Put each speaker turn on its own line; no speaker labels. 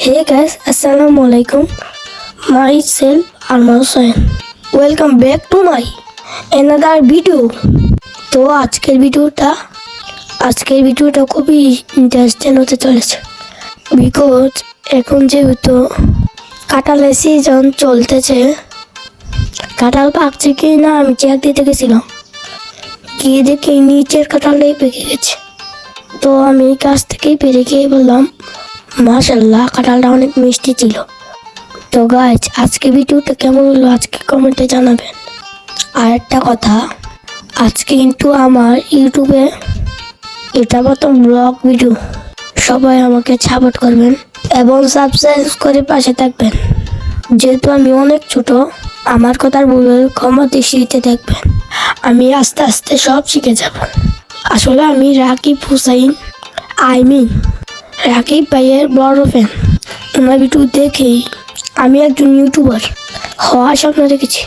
Hey guys, Assalamualaikum. Myself Arman Hussain. Welcome back to my another video. তো আজকের ভিডিওটা খুবই ইন্টারেস্টিং হতে চলেছে বিকজ এখন যেহেতু কাঁঠালের সিজন চলতেছে, কাঁঠাল পাকছে কি না আমি চেক দিতে গেছিলাম, গিয়ে দেখি নিচের কাঁঠালটাই পেকে গেছে। তো আমি কাছ থেকেই পেরে গিয়ে বললাম মাশাআল্লাহ, কাঁঠালটা অনেক মিষ্টি ছিল। তো গাইজ, আজকে ভিডিওটা কেমন হলো আজকে কমেন্টে জানাবেন। আর একটা কথা, আজকে কিন্তু আমার ইউটিউবে এটা প্রথম ব্লগ ভিডিও, সবাই আমাকে সাপোর্ট করবেন এবং সাবস্ক্রাইব করে পাশে থাকবেন। যেহেতু আমি অনেক ছোট, আমার কথার ভুলে ক্ষমা দৃষ্টিতে দেখবেন। আমি আস্তে আস্তে সব শিখে যাব। আসলে আমি রাকিব হুসাইন রাকিব ভাইয়ের বড় ফ্যান। ওনার ভিডিও দেখেই আমি একজন ইউটিউবার হওয়ার স্বপ্ন দেখেছি।